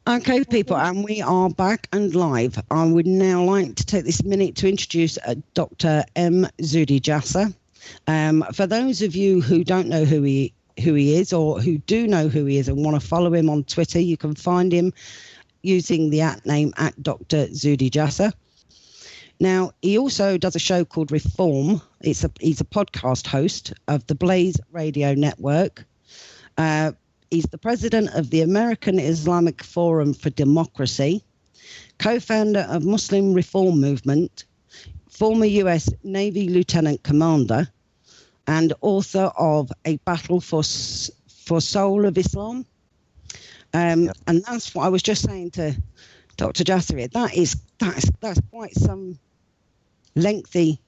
Okay, people, and we are back and live. I would now like to take this minute to introduce Dr. M Zuhdi Jasser. For those of you who don't know who he is, or who do know who he is and want to follow him on Twitter, you can find him using the @name @Dr Zuhdi Jasser. Now, he also does a show called Reform. He's a podcast host of the Blaze Radio Network. He's the president of the American Islamic Forum for Democracy, co-founder of Muslim Reform Movement, former US Navy Lieutenant Commander, and author of A Battle for Soul of Islam. And that's what I was just saying to Dr. Jasser. That's quite some lengthy.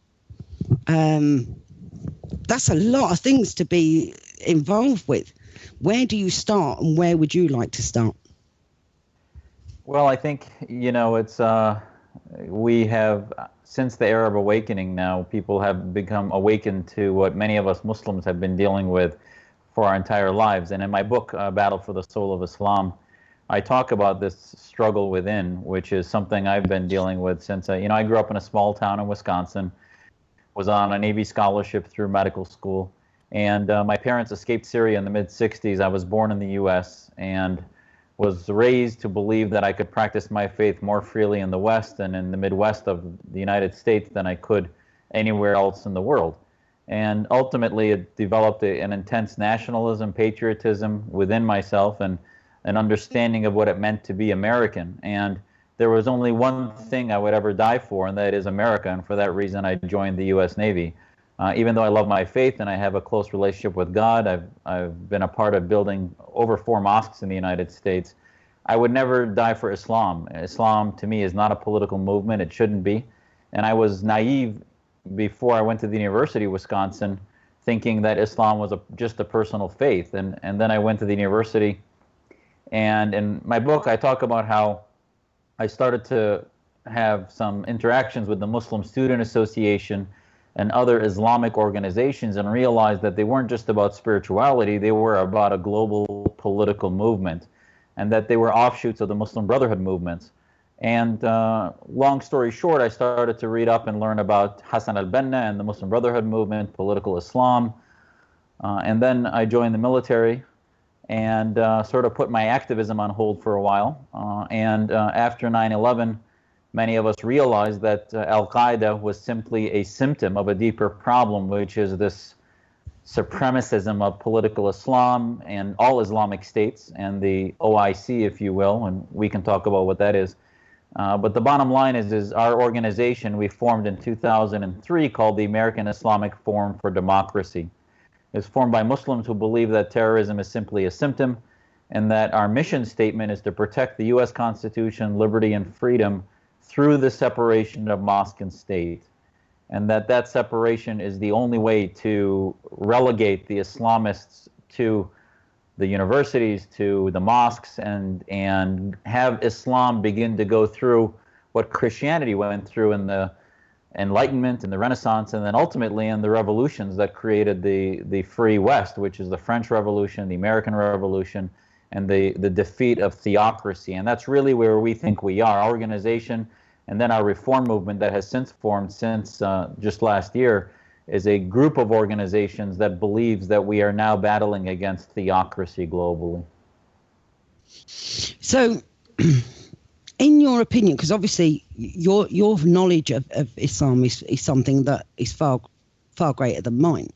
That's a lot of things to be involved with. Where do you start, and where would you like to start? Well, I think, it's we have, since the Arab awakening now, people have become awakened to what many of us Muslims have been dealing with for our entire lives. And in my book, Battle for the Soul of Islam, I talk about this struggle within, which is something I've been dealing with since, I grew up in a small town in Wisconsin, was on a Navy scholarship through medical school. And my parents escaped Syria in the mid-'60s. I was born in the U.S. and was raised to believe that I could practice my faith more freely in the West and in the Midwest of the United States than I could anywhere else in the world. And ultimately, it developed an intense nationalism, patriotism within myself, and an understanding of what it meant to be American. And there was only one thing I would ever die for, and that is America. And for that reason, I joined the U.S. Navy. Even though I love my faith and I have a close relationship with God, I've been a part of building over 4 mosques in the United States. I would never die for Islam. Islam, to me, is not a political movement. It shouldn't be. And I was naive before I went to the University of Wisconsin, thinking that Islam was just a personal faith. And then I went to the university. And in my book, I talk about how I started to have some interactions with the Muslim Student Association and other Islamic organizations, and realized that they weren't just about spirituality, they were about a global political movement, and that they were offshoots of the Muslim Brotherhood movements. And long story short, I started to read up and learn about Hassan al-Banna and the Muslim Brotherhood movement, political Islam, and then I joined the military and sort of put my activism on hold for a while. And after 9/11, many of us realized that Al-Qaeda was simply a symptom of a deeper problem, which is this supremacism of political Islam and all Islamic states, and the OIC, if you will, and we can talk about what that is. But the bottom line is our organization we formed in 2003 called the American Islamic Forum for Democracy. It's formed by Muslims who believe that terrorism is simply a symptom, and that our mission statement is to protect the U.S. Constitution, liberty, and freedom through the separation of mosque and state, and that separation is the only way to relegate the Islamists to the universities, to the mosques, and have Islam begin to go through what Christianity went through in the Enlightenment and the Renaissance, and then ultimately in the revolutions that created the free West, which is the French Revolution, the American Revolution, and the defeat of theocracy. And that's really where we think we are. Our organization, and then our reform movement that has since formed since just last year, is a group of organizations that believes that we are now battling against theocracy globally. So, in your opinion, because obviously your knowledge of Islam is something that is far greater than mine,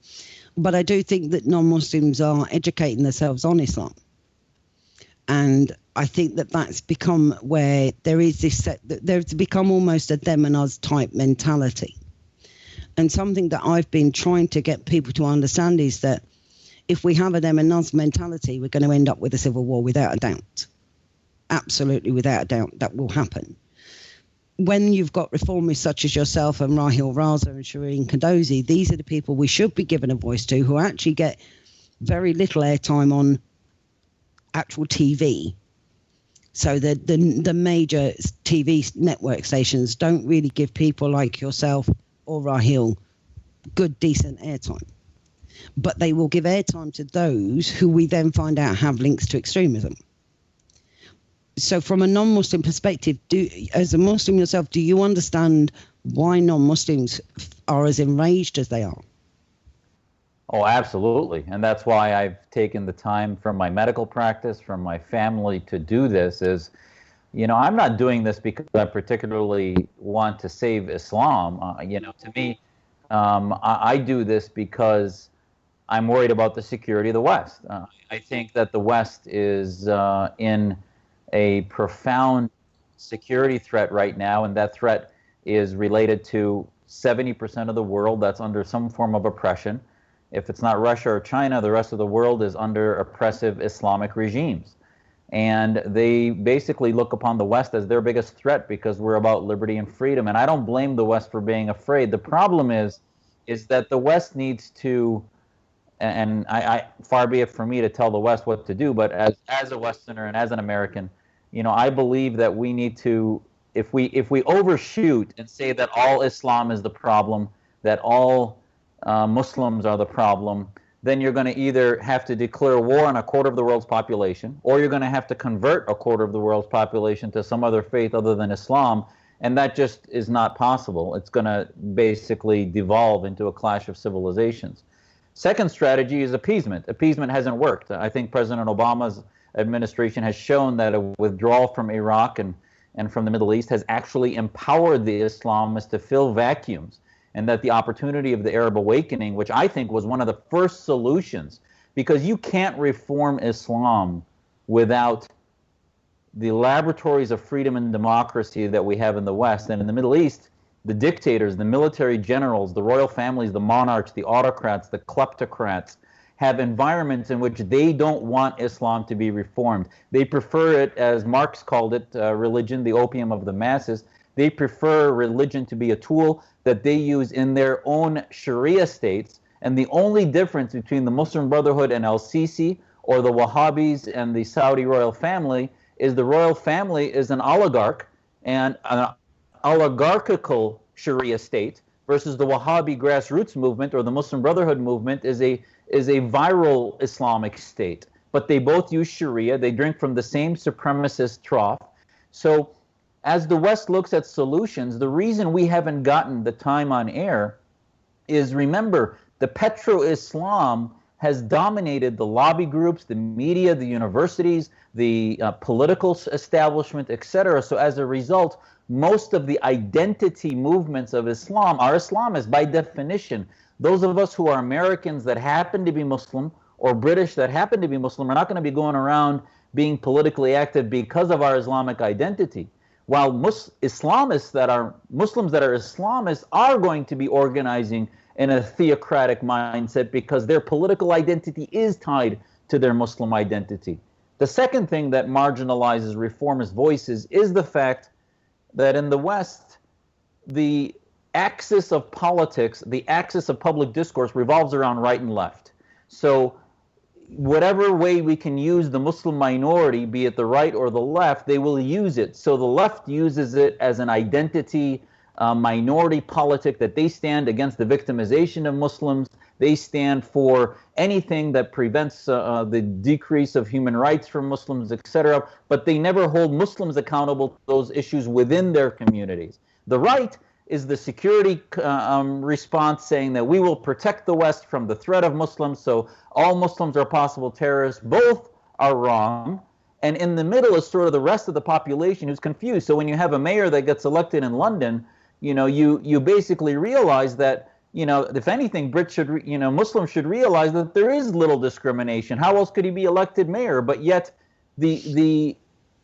but I do think that non-Muslims are educating themselves on Islam. And I think that that's become where there is there's become almost a them and us type mentality. And something that I've been trying to get people to understand is that if we have a them and us mentality, we're going to end up with a civil war without a doubt. Absolutely, without a doubt, that will happen. When you've got reformists such as yourself and Rahil Raza and Shireen Kadozi, these are the people we should be giving a voice to, who actually get very little airtime on actual TV. So the major TV network stations don't really give people like yourself or Rahil good, decent airtime. But they will give airtime to those who we then find out have links to extremism. So from a non-Muslim perspective, as a Muslim yourself, do you understand why non-Muslims are as enraged as they are? Oh, absolutely. And that's why I've taken the time from my medical practice, from my family to do this is, I'm not doing this because I particularly want to save Islam. To me, I do this because I'm worried about the security of the West. I think that the West is in a profound security threat right now, and that threat is related to 70% of the world that's under some form of oppression. If it's not Russia or China, the rest of the world is under oppressive Islamic regimes. And they basically look upon the West as their biggest threat because we're about liberty and freedom. And I don't blame the West for being afraid. The problem is that the West needs to, and I far be it from me to tell the West what to do, but as a Westerner and as an American, I believe that we need to, if we overshoot and say that all Islam is the problem, that all Muslims are the problem, then you're going to either have to declare war on a quarter of the world's population, or you're going to have to convert a quarter of the world's population to some other faith other than Islam, and that just is not possible. It's going to basically devolve into a clash of civilizations. Second strategy is appeasement. Appeasement hasn't worked. I think President Obama's administration has shown that a withdrawal from Iraq and from the Middle East has actually empowered the Islamists to fill vacuums, and that the opportunity of the Arab awakening, which I think was one of the first solutions, because you can't reform Islam without the laboratories of freedom and democracy that we have in the West. And in the Middle East, the dictators, the military generals, the royal families, the monarchs, the autocrats, the kleptocrats have environments in which they don't want Islam to be reformed. They prefer it, as Marx called it, religion, the opium of the masses. They prefer religion to be a tool that they use in their own Sharia states. And the only difference between the Muslim Brotherhood and al-Sisi, or the Wahhabis and the Saudi royal family, is the royal family is an oligarch and an oligarchical Sharia state, versus the Wahhabi grassroots movement or the Muslim Brotherhood movement is a viral Islamic state. But they both use Sharia. They drink from the same supremacist trough. So as the West looks at solutions, the reason we haven't gotten the time on air is, remember, the petro-Islam has dominated the lobby groups, the media, the universities, the political establishment, etc. So as a result, most of the identity movements of Islam are Islamists by definition. Those of us who are Americans that happen to be Muslim, or British that happen to be Muslim, are not going to be going around being politically active because of our Islamic identity. While Islamists that are Muslims that are Islamists are going to be organizing in a theocratic mindset because their political identity is tied to their Muslim identity. The second thing that marginalizes reformist voices is the fact that in the West, the axis of politics, the axis of public discourse revolves around right and left. So whatever way we can use the Muslim minority, be it the right or the left, they will use it. So the left uses it as an identity minority politic, that they stand against the victimization of Muslims. They stand for anything that prevents the decrease of human rights for Muslims, etc. But they never hold Muslims accountable to those issues within their communities. The right is the security response, saying that we will protect the West from the threat of Muslims, so all Muslims are possible terrorists. Both are wrong. And in the middle is sort of the rest of the population who's confused. So when you have a mayor that gets elected in London, you basically realize that, if anything, Muslims should realize that there is little discrimination. How else could he be elected mayor? But yet the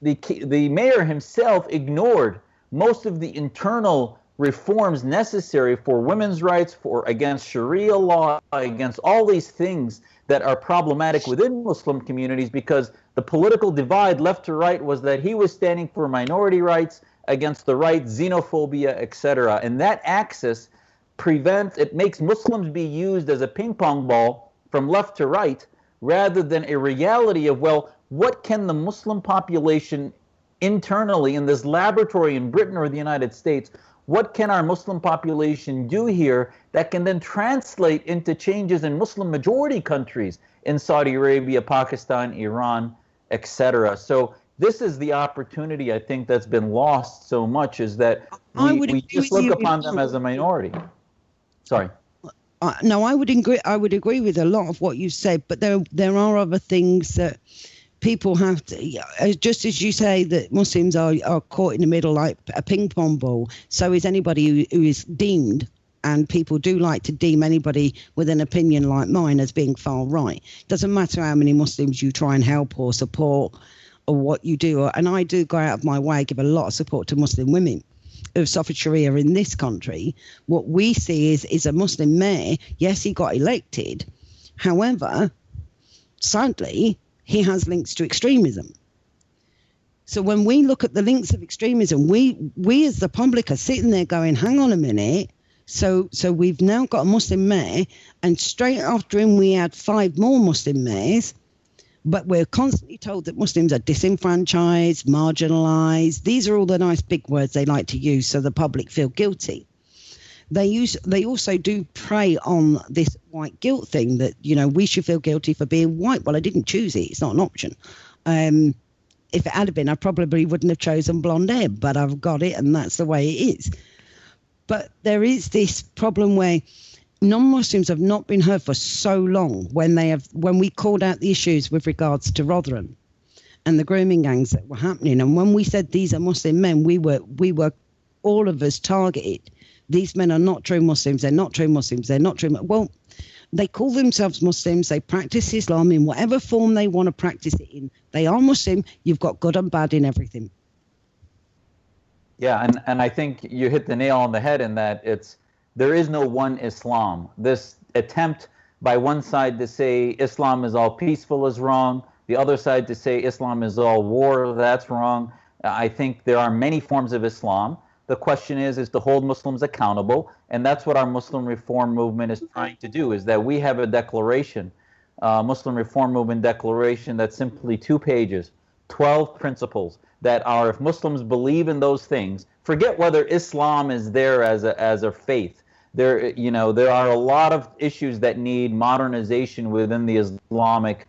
mayor himself ignored most of the internal reforms necessary for women's rights, against Sharia law, against all these things that are problematic within Muslim communities, because the political divide left to right was that he was standing for minority rights against the right, xenophobia, etc. And that axis makes Muslims be used as a ping pong ball from left to right, rather than a reality of, well, what can the Muslim population internally in this laboratory in Britain or the United States, what can our Muslim population do here that can then translate into changes in Muslim majority countries in Saudi Arabia, Pakistan, Iran, etc. So this is the opportunity, I think, that's been lost so much, is that we just look upon them as a minority. Sorry. No, I would agree. I would agree with a lot of what you said, but there are other things that people have to. Just as you say that Muslims are caught in the middle like a ping pong ball, so is anybody who is deemed, and people do like to deem anybody with an opinion like mine as being far right. Doesn't matter how many Muslims you try and help or support or what you do. And I do go out of my way, give a lot of support to Muslim women who have suffered Sharia in this country. What we see is a Muslim mayor. Yes, he got elected. However, sadly, he has links to extremism. So when we look at the links of extremism, we as the public are sitting there going, hang on a minute. So we've now got a Muslim mayor, and straight after him we had 5 more Muslim mayors. But we're constantly told that Muslims are disenfranchised, marginalised. These are all the nice big words they like to use so the public feel guilty. They also do prey on this white guilt thing that, we should feel guilty for being white. Well, I didn't choose it. It's not an option. If it had been, I probably wouldn't have chosen blonde hair, but I've got it and that's the way it is. But there is this problem where non-Muslims have not been heard for so long when we called out the issues with regards to Rotherham and the grooming gangs that were happening. And when we said these are Muslim men, we were all of us targeted. These men are not true Muslims. They're not true Muslims. They're not true. Well, they call themselves Muslims. They practice Islam in whatever form they want to practice it in. They are Muslim. You've got good and bad in everything. Yeah, and I think you hit the nail on the head in that there is no one Islam. This attempt by one side to say Islam is all peaceful is wrong. The other side to say Islam is all war, that's wrong. I think there are many forms of Islam. The question is to hold Muslims accountable, and that's what our Muslim Reform Movement is trying to do, is that we have a declaration, Muslim Reform Movement declaration, that's simply 2 pages, 12 principles that are, if Muslims believe in those things, forget whether Islam is there as a faith. There are a lot of issues that need modernization within the Islamic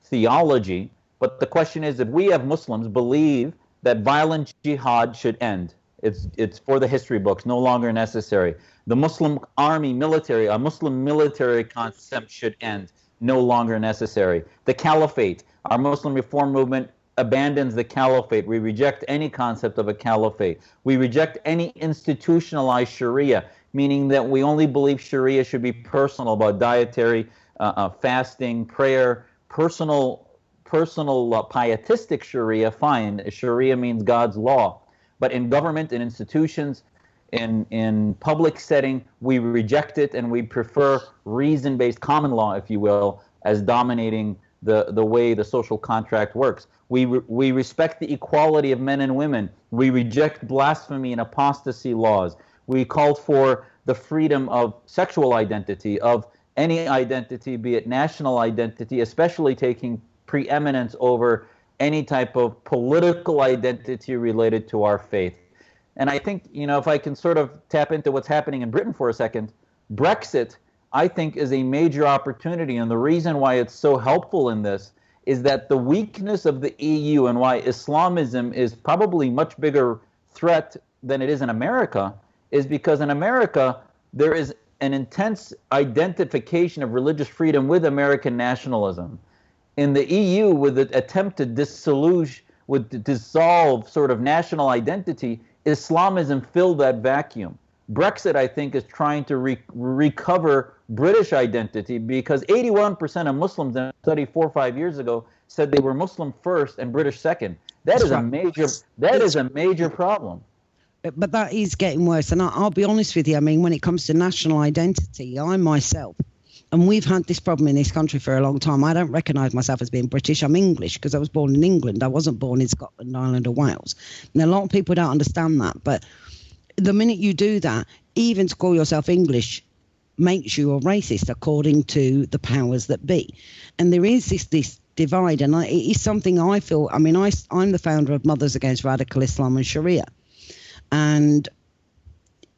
theology, but the question is, if we have Muslims believe that violent jihad should end, it's for the history books, no longer necessary. The Muslim army military, a Muslim military concept should end, no longer necessary. The caliphate, our Muslim Reform Movement abandons the caliphate. We reject any concept of a caliphate. We reject any institutionalized Sharia, meaning that we only believe Sharia should be personal, about dietary, fasting, prayer, personal pietistic Sharia, fine. Sharia means God's law. But in government and institutions, in public setting, we reject it, and we prefer reason-based common law, if you will, as dominating the way the social contract works. We respect the equality of men and women. We reject blasphemy and apostasy laws. We called for the freedom of sexual identity, of any identity, be it national identity, especially taking preeminence over any type of political identity related to our faith. And I think, if I can sort of tap into what's happening in Britain for a second, Brexit, I think, is a major opportunity. And the reason why it's so helpful in this is that the weakness of the EU and why Islamism is probably much bigger threat than it is in America is because in America, there is an intense identification of religious freedom with American nationalism. In the EU, with the attempt to dissolve sort of national identity, Islamism filled that vacuum. Brexit, I think, is trying to recover British identity because 81% of Muslims in a study 4 or 5 years ago said they were Muslim first and British second. That is a major problem. But that is getting worse. And I'll be honest with you. I mean, when it comes to national identity, I myself, and we've had this problem in this country for a long time. I don't recognise myself as being British. I'm English because I was born in England. I wasn't born in Scotland, Ireland or Wales. And a lot of people don't understand that. But the minute you do that, even to call yourself English makes you a racist according to the powers that be. And there is this divide. And it is something I feel, I mean, I'm the founder of Mothers Against Radical Islam and Sharia. And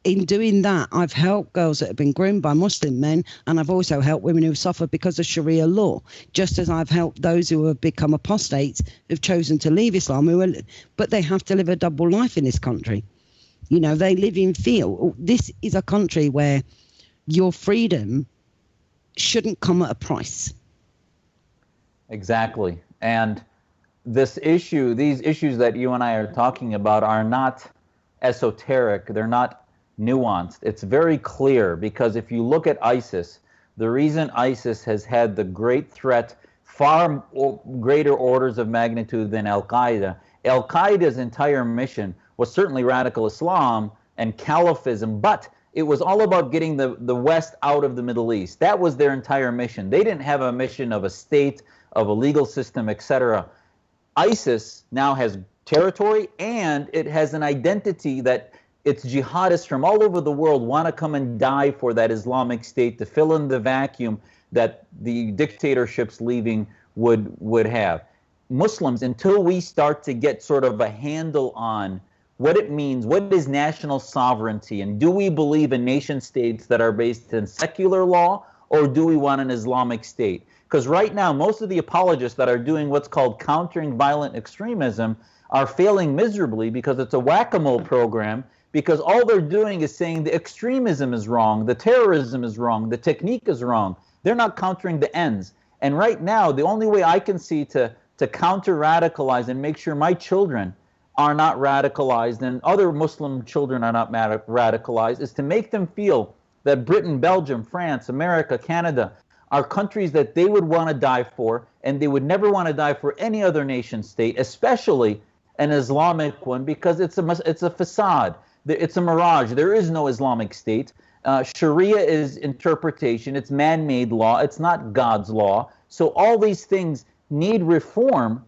in doing that, I've helped girls that have been groomed by Muslim men, and I've also helped women who suffer because of Sharia law, just as I've helped those who have become apostates who've chosen to leave Islam, but they have to live a double life in this country. You know, they live in fear. This is a country where your freedom shouldn't come at a price. Exactly. And these issues that you and I are talking about are not esoteric. They're not nuanced. It's very clear, because if you look at ISIS, the reason ISIS has had the great threat, far greater orders of magnitude than Al-Qaeda's entire mission was certainly radical Islam and Caliphism, but it was all about getting the West out of the Middle East. That was their entire mission. They didn't have a mission of a state, of a legal system, etc. ISIS now has territory, and it has an identity that its jihadists from all over the world want to come and die for that Islamic State to fill in the vacuum that the dictatorships leaving would have. Muslims, until we start to get sort of a handle on what it means, what is national sovereignty, and do we believe in nation states that are based in secular law, or do we want an Islamic state? Because right now, most of the apologists that are doing what's called countering violent extremism are failing miserably, because it's a whack-a-mole program, because all they're doing is saying the extremism is wrong, the terrorism is wrong, the technique is wrong. They're not countering the ends. And right now, the only way I can see to counter-radicalize and make sure my children are not radicalized and other Muslim children are not radicalized is to make them feel that Britain, Belgium, France, America, Canada are countries that they would want to die for, and they would never want to die for any other nation state, especially an Islamic one, because it's a facade. It's a mirage. There is no Islamic state. Sharia is interpretation. It's man-made law. It's not God's law. So all these things need reform,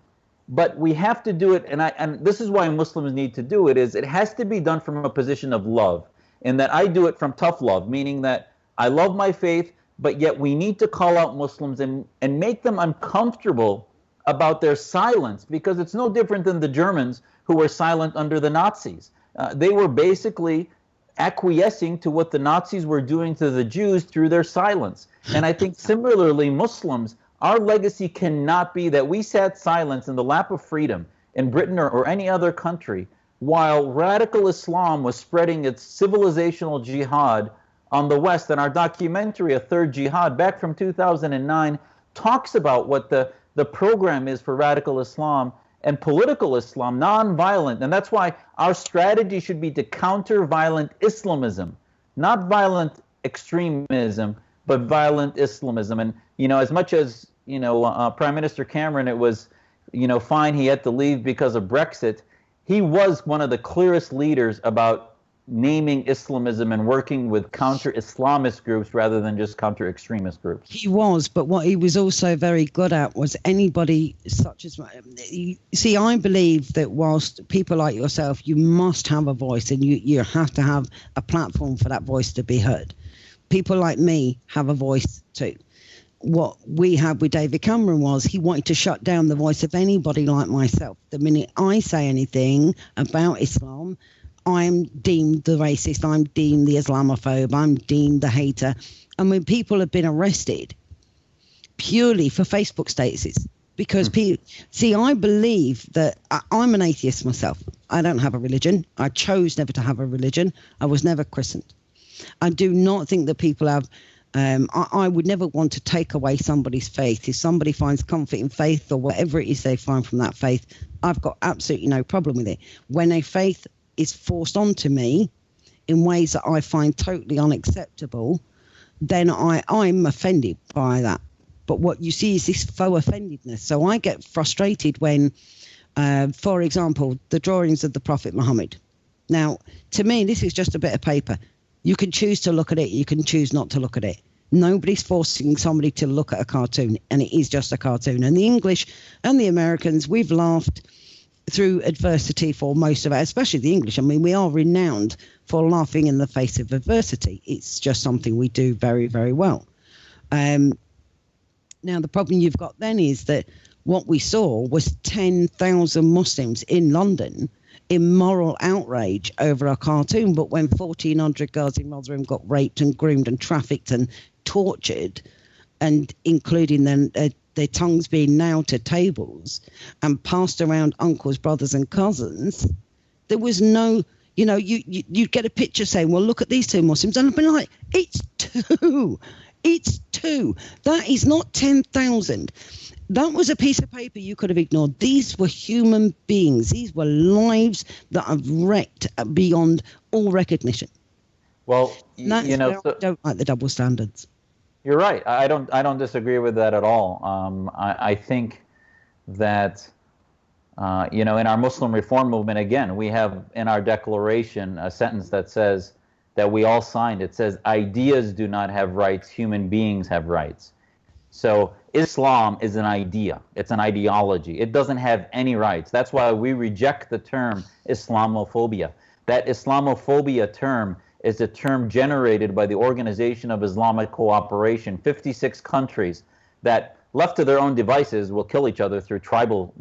but we have to do it, and this is why Muslims need to do it, is it has to be done from a position of love, and that I do it from tough love, meaning that I love my faith, but yet we need to call out Muslims and make them uncomfortable about their silence, because it's no different than the Germans who were silent under the Nazis. They were basically acquiescing to what the Nazis were doing to the Jews through their silence. And I think similarly, Muslims, our legacy cannot be that we sat silent in the lap of freedom in Britain or any other country while radical Islam was spreading its civilizational jihad on the West. And our documentary, A Third Jihad, back from 2009, talks about what the program is for radical Islam and political Islam, non-violent. And that's why our strategy should be to counter violent Islamism, not violent extremism, but violent Islamism. And, you know, as much as, you know, Prime Minister Cameron, it was, you know, fine he had to leave because of Brexit, he was one of the clearest leaders about naming Islamism and working with counter-Islamist groups rather than just counter-extremist groups. He was, but what he was also very good at was anybody such as... See, I believe that whilst people like yourself, you must have a voice, and you have to have a platform for that voice to be heard. People like me have a voice too. What we had with David Cameron was he wanted to shut down the voice of anybody like myself. The minute I say anything about Islam, I'm deemed the racist, I'm deemed the Islamophobe, I'm deemed the hater. And when people have been arrested purely for Facebook statuses, because people, see, I believe that I'm an atheist myself. I don't have a religion. I chose never to have a religion. I was never christened. I do not think that people have, I would never want to take away somebody's faith. If somebody finds comfort in faith or whatever it is they find from that faith, I've got absolutely no problem with it. When a faith is forced onto me in ways that I find totally unacceptable, then I'm offended by that. But what you see is this faux offendedness. So I get frustrated when, for example, the drawings of the Prophet Muhammad. Now, to me, this is just a bit of paper. You can choose to look at it. You can choose not to look at it. Nobody's forcing somebody to look at a cartoon, and it is just a cartoon. And the English and the Americans, we've laughed through adversity for most of it, especially the English. I mean, we are renowned for laughing in the face of adversity. It's just something we do very, very well. Now, the problem you've got then is that what we saw was 10,000 Muslims in London immoral outrage over a cartoon. But when 1,400 girls in Rotherham got raped and groomed and trafficked and tortured, and including their tongues being nailed to tables and passed around uncles, brothers and cousins, there was no, you'd get a picture saying, well, look at these two Muslims. And I'd be like, it's two. It's two. That is not 10,000. That was a piece of paper you could have ignored. These were human beings. These were lives that have wrecked beyond all recognition. Well, I don't like the double standards. You're right. I don't disagree with that at all. I think that in our Muslim reform movement, again, we have in our declaration a sentence that says that we all signed. It says, ideas do not have rights, human beings have rights. So Islam is an idea. It's an ideology. It doesn't have any rights. That's why we reject the term Islamophobia. That Islamophobia term is a term generated by the Organization of Islamic Cooperation, 56 countries that, left to their own devices, will kill each other through tribal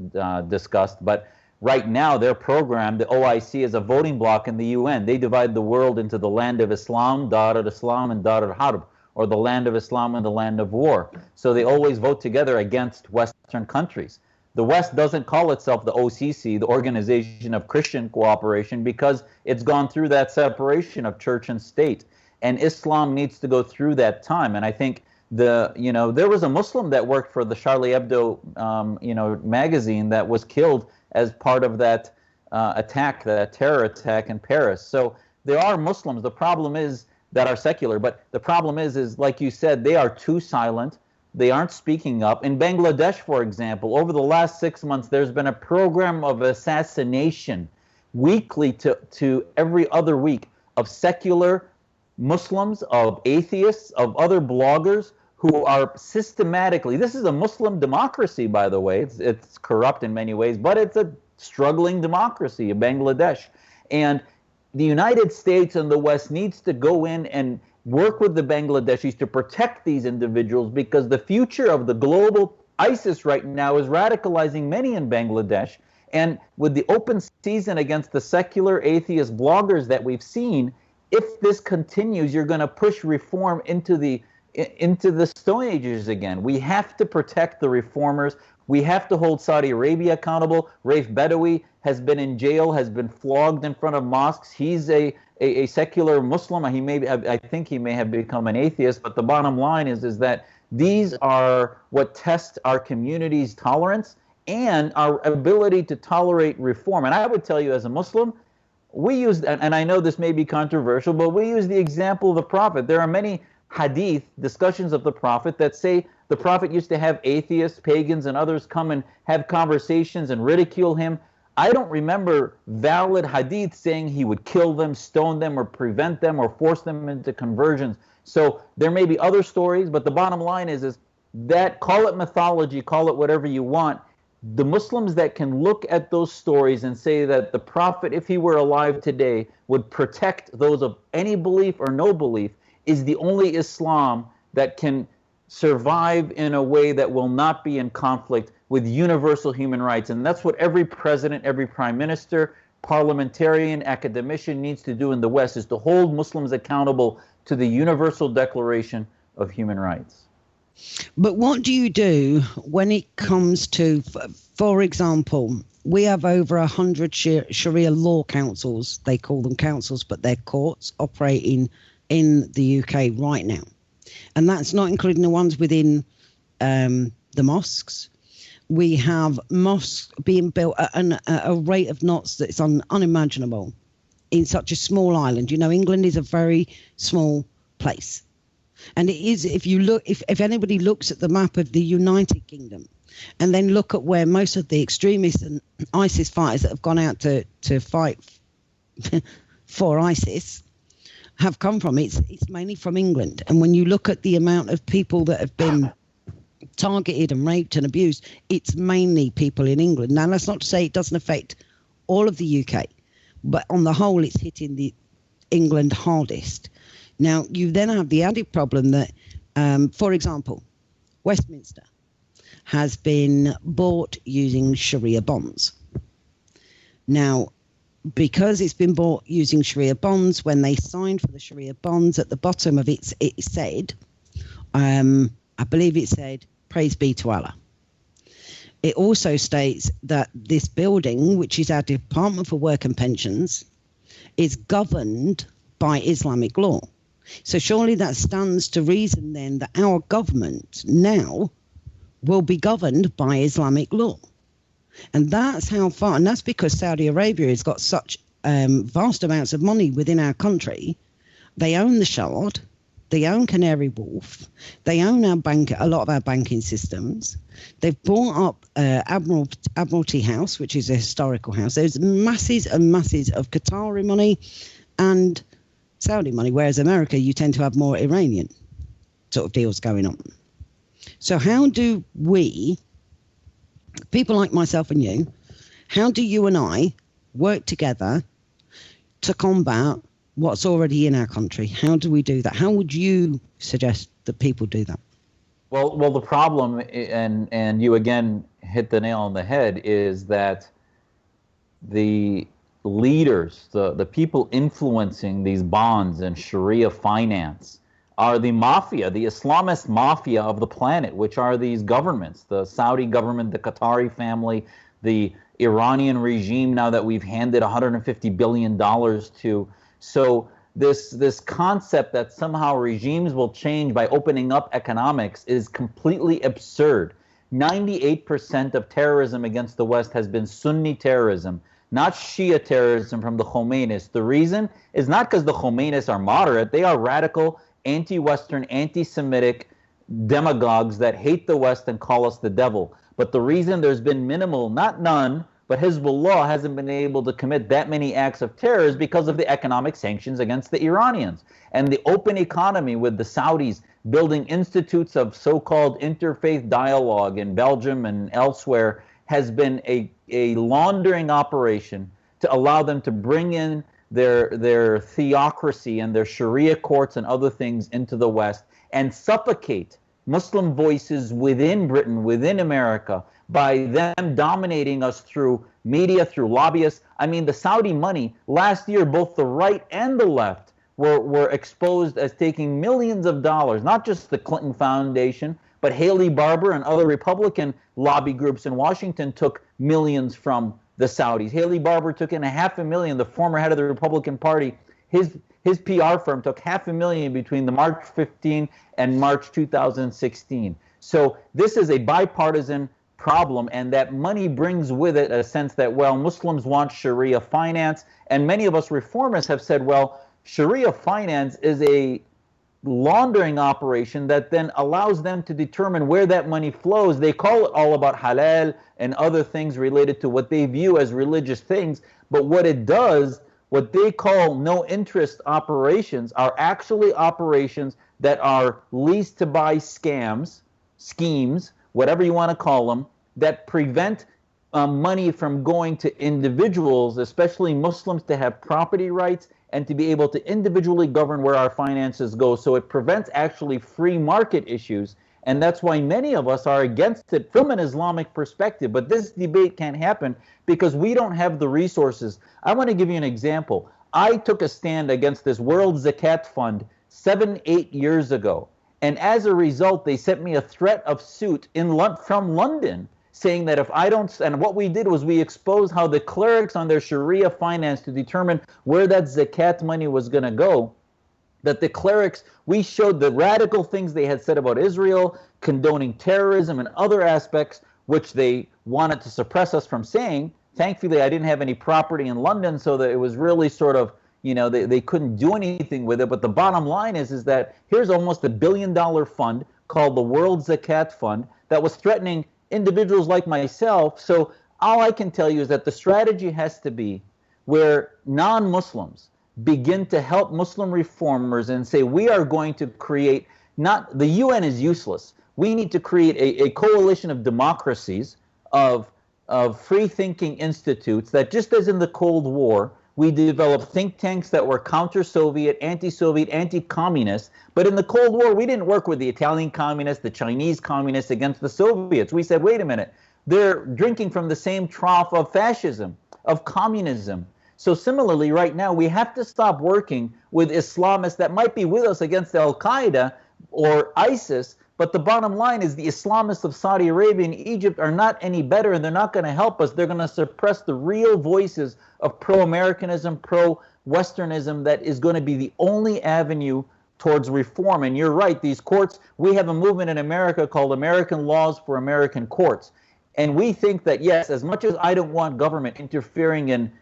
disgust. But right now, their program, the OIC, is a voting bloc in the UN. They divide the world into the land of Islam, Dar al-Islam, and Dar al-Harb, or the land of Islam and the land of war. So they always vote together against Western countries. The West doesn't call itself the OCC, the Organization of Christian Cooperation, because it's gone through that separation of church and state. And Islam needs to go through that time. And I think there was a Muslim that worked for the Charlie Hebdo, magazine that was killed as part of that attack, that terror attack in Paris. So there are Muslims. The problem is that are secular, but the problem is like you said, they are too silent. They aren't speaking up. In Bangladesh, for example, over the last 6 months, there's been a program of assassination weekly to every other week of secular Muslims, of atheists, of other bloggers who are systematically, this is a Muslim democracy, by the way. It's corrupt in many ways, but it's a struggling democracy in Bangladesh. And the United States and the West needs to go in and work with the Bangladeshis to protect these individuals, because the future of the global ISIS right now is radicalizing many in Bangladesh. And with the open season against the secular atheist bloggers that we've seen, if this continues, you're going to push reform into the Stone Ages again. We have to protect the reformers. We have to hold Saudi Arabia accountable. Raif Badawi has been in jail, has been flogged in front of mosques. He's a secular Muslim. I think he may have become an atheist. But the bottom line is that these are what test our community's tolerance and our ability to tolerate reform. And I would tell you, as a Muslim, we use, and I know this may be controversial, but we use the example of the Prophet. There are many hadith, discussions of the Prophet, that say the Prophet used to have atheists, pagans, and others come and have conversations and ridicule him. I don't remember valid hadith saying he would kill them, stone them, or prevent them, or force them into conversions. So there may be other stories, but the bottom line is that, call it mythology, call it whatever you want, the Muslims that can look at those stories and say that the Prophet, if he were alive today, would protect those of any belief or no belief, is the only Islam that can survive in a way that will not be in conflict with universal human rights. And that's what every president, every prime minister, parliamentarian, academician needs to do in the West, is to hold Muslims accountable to the Universal Declaration of Human Rights. But what do you do when it comes to, for example, we have over 100 Sharia law councils. They call them councils, but they're courts operating in the UK right now. And that's not including the ones within the mosques. We have mosques being built at a rate of knots that's unimaginable in such a small island. You know, England is a very small place. And it is, if you look, if anybody looks at the map of the United Kingdom and then look at where most of the extremists and ISIS fighters that have gone out to fight for ISIS have come from, it's mainly from England. And when you look at the amount of people that have been targeted and raped and abused, it's mainly people in England. Now, that's not to say it doesn't affect all of the UK, but on the whole, it's hitting the England hardest. Now, you then have the added problem that, for example, Westminster has been bought using Sharia bonds. Now, because it's been bought using Sharia bonds, when they signed for the Sharia bonds, at the bottom of it said, I believe it said, "Praise be to Allah." It also states that this building, which is our Department for Work and Pensions, is governed by Islamic law. So surely that stands to reason then that our government now will be governed by Islamic law. And that's how far, and that's because Saudi Arabia has got such vast amounts of money within our country. They own the Shard, they own Canary Wharf, they own a lot of our banking systems. They've bought up Admiralty House, which is a historical house. There's masses and masses of Qatari money and Saudi money, whereas America, you tend to have more Iranian sort of deals going on. So how do we, people like myself and you, how do you and I work together to combat what's already in our country? How do we do that? How would you suggest that people do that? Well, the problem, and you again hit the nail on the head, is that the leaders, the people influencing these bonds and Sharia finance are the mafia, the Islamist mafia of the planet, which are these governments, the Saudi government, the Qatari family, the Iranian regime now that we've handed $150 billion to. So this concept that somehow regimes will change by opening up economics is completely absurd. 98% of terrorism against the West has been Sunni terrorism, not Shia terrorism from the Khomeinis. The reason is not because the Khomeinis are moderate. They are radical, anti-Western, anti-Semitic demagogues that hate the West and call us the devil. But the reason there's been minimal, not none, but Hezbollah hasn't been able to commit that many acts of terror is because of the economic sanctions against the Iranians. And the open economy with the Saudis building institutes of so-called interfaith dialogue in Belgium and elsewhere has been a laundering operation to allow them to bring in their theocracy and their Sharia courts and other things into the West and suffocate Muslim voices within Britain, within America, by them dominating us through media, through lobbyists. I mean, the Saudi money, last year, both the right and the left were exposed as taking millions of dollars, not just the Clinton Foundation, but Haley Barbour and other Republican lobby groups in Washington took millions from the Saudis. Haley Barbour took in $500,000, the former head of the Republican Party. His PR firm took $500,000 between the March 15 and March 2016. So this is a bipartisan problem, and that money brings with it a sense that, well, Muslims want Sharia finance, and many of us reformists have said, well, Sharia finance is a laundering operation that then allows them to determine where that money flows. They call it all about halal and other things related to what they view as religious things, but what it does, what they call no interest operations, are actually operations that are leased to buy schemes, whatever you want to call them, that prevent money from going to individuals, especially Muslims, to have property rights and to be able to individually govern where our finances go. So it prevents actually free market issues. And that's why many of us are against it from an Islamic perspective. But this debate can't happen because we don't have the resources. I want to give you an example. I took a stand against this World Zakat Fund 7-8 years ago. And as a result, they sent me a threat of suit from London, saying that if I don't, and what we did was we exposed how the clerics on their Sharia finance to determine where that zakat money was going to go, that the clerics, we showed the radical things they had said about Israel, condoning terrorism and other aspects, which they wanted to suppress us from saying. Thankfully, I didn't have any property in London, so that it was really sort of, you know, they couldn't do anything with it. But the bottom line is that here's almost $1 billion fund called the World Zakat Fund that was threatening individuals like myself. So all I can tell you is that the strategy has to be where non-Muslims begin to help Muslim reformers and say, we are going to create, not, the UN is useless. We need to create a coalition of democracies, of free-thinking institutes that, just as in the Cold War, we developed think tanks that were counter-Soviet, anti-Soviet, anti-communist. But in the Cold War, we didn't work with the Italian communists, the Chinese communists against the Soviets. We said, wait a minute, they're drinking from the same trough of fascism, of communism. So similarly, right now, we have to stop working with Islamists that might be with us against Al-Qaeda or ISIS, but the bottom line is the Islamists of Saudi Arabia and Egypt are not any better, and they're not going to help us. They're going to suppress the real voices of pro-Americanism, pro-Westernism that is going to be the only avenue towards reform. And you're right, these courts, we have a movement in America called American Laws for American Courts. And we think that, yes, as much as I don't want government interfering in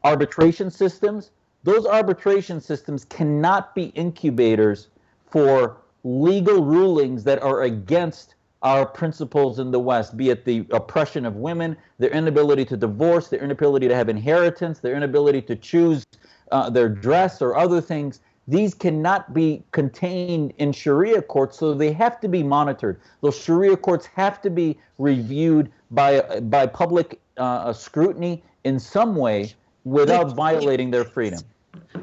arbitration systems, those arbitration systems cannot be incubators for legal rulings that are against our principles in the West, be it the oppression of women, their inability to divorce, their inability to have inheritance, their inability to choose their dress or other things. These cannot be contained in Sharia courts, so they have to be monitored. Those Sharia courts have to be reviewed by public scrutiny in some way without violating their freedom.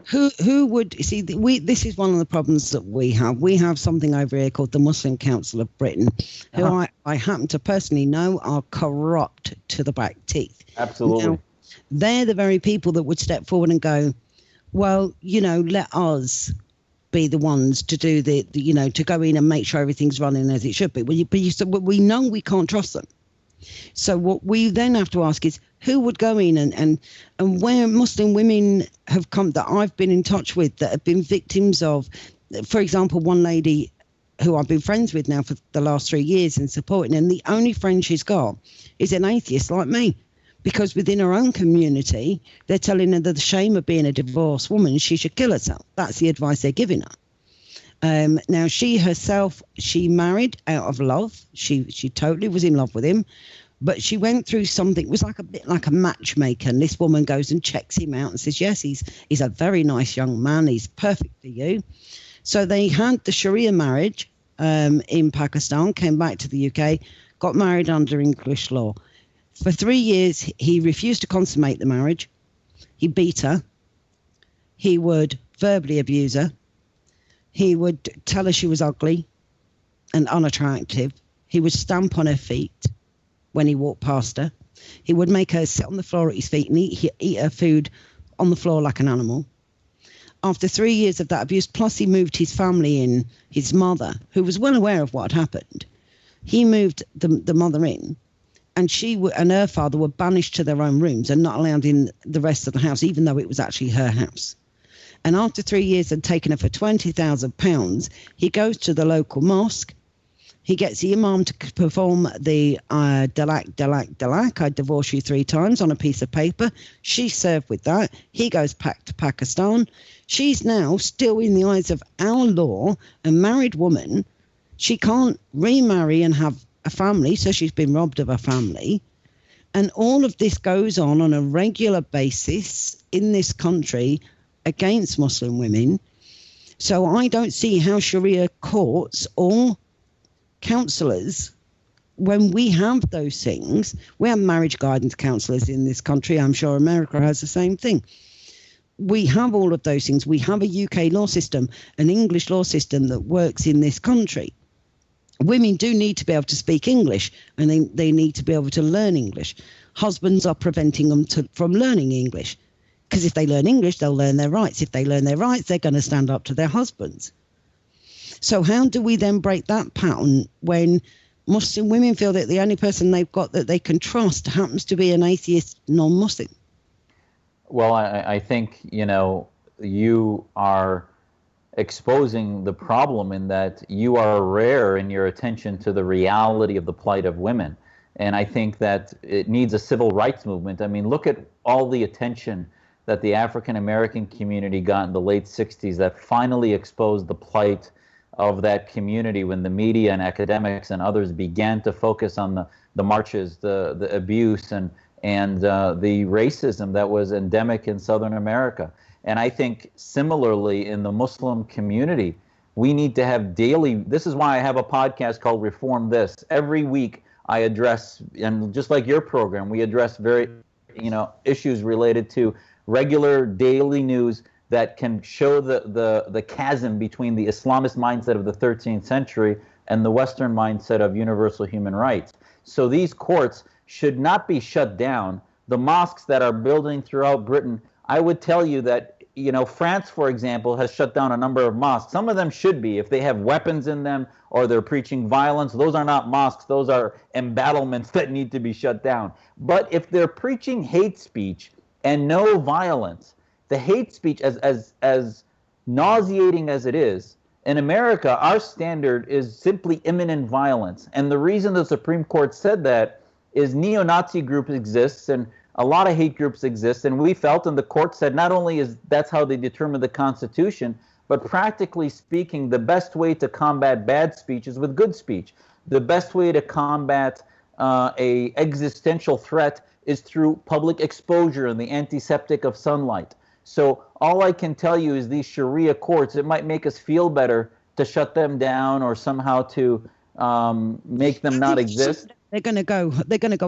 Who would see? This is one of the problems that we have. We have something over here called the Muslim Council of Britain, who I happen to personally know are corrupt to the back teeth. Absolutely. Now, they're the very people that would step forward and go, well, let us be the ones to do the to go in and make sure everything's running as it should be. But we know we can't trust them. So what we then have to ask is, who would go in and where Muslim women have come that I've been in touch with that have been victims of, for example, one lady who I've been friends with now for the last 3 years and supporting, and the only friend she's got is an atheist like me, because within her own community, they're telling her that the shame of being a divorced woman, she should kill herself. That's the advice they're giving her. Now, she herself, she married out of love. She totally was in love with him. But she went through something, it was like a bit like a matchmaker. And this woman goes and checks him out and says, yes, he's a very nice young man. He's perfect for you. So they had the Sharia marriage in Pakistan, came back to the UK, got married under English law. For 3 years, he refused to consummate the marriage. He beat her. He would verbally abuse her. He would tell her she was ugly and unattractive. He would stamp on her feet when he walked past her. He would make her sit on the floor at his feet and eat her food on the floor like an animal. After 3 years of that abuse, plus he moved his family in, his mother, who was well aware of what had happened, he moved the mother in, and she and her father were banished to their own rooms and not allowed in the rest of the house, even though it was actually her house. And after 3 years had taken her for £20,000, he goes to the local mosque. He gets the imam to perform the dalak, dalak, dalak, I divorce you 3 times on a piece of paper. She's served with that. He goes back to Pakistan. She's now still, in the eyes of our law, a married woman. She can't remarry and have a family, so she's been robbed of a family. And all of this goes on a regular basis in this country against Muslim women. So I don't see how Sharia courts or counsellors, when we have those things, we have marriage guidance counsellors in this country. I'm sure America has the same thing. We have all of those things. We have a UK law system, an English law system that works in this country. Women do need to be able to speak English, and they need to be able to learn English. Husbands are preventing them from learning English, because if they learn English, they'll learn their rights. If they learn their rights, they're going to stand up to their husbands. So how do we then break that pattern when Muslim women feel that the only person they've got that they can trust happens to be an atheist non-Muslim? Well, I think, you are exposing the problem in that you are rare in your attention to the reality of the plight of women. And I think that it needs a civil rights movement. I mean, look at all the attention that the African American community got in the late 60s that finally exposed the plight of that community when the media and academics and others began to focus on the marches, the abuse and the racism that was endemic in Southern America. And I think similarly in the Muslim community, we need to have daily, this is why I have a podcast called Reform This. Every week I address, and just like your program, we address very, issues related to regular daily news that can show the chasm between the Islamist mindset of the 13th century and the Western mindset of universal human rights. So these courts should not be shut down. The mosques that are building throughout Britain, I would tell you that, France, for example, has shut down a number of mosques. Some of them should be. If they have weapons in them or they're preaching violence, those are not mosques. Those are embattlements that need to be shut down. But if they're preaching hate speech and no violence, the hate speech, as nauseating as it is, in America, our standard is simply imminent violence. And the reason the Supreme Court said that is neo-Nazi group exists, and a lot of hate groups exist, and we felt, and the court said, not only is that's how they determine the Constitution, but practically speaking, the best way to combat bad speech is with good speech. The best way to combat a existential threat is through public exposure and the antiseptic of sunlight. So all I can tell you is these Sharia courts, it might make us feel better to shut them down or somehow to make them not exist. They're going to go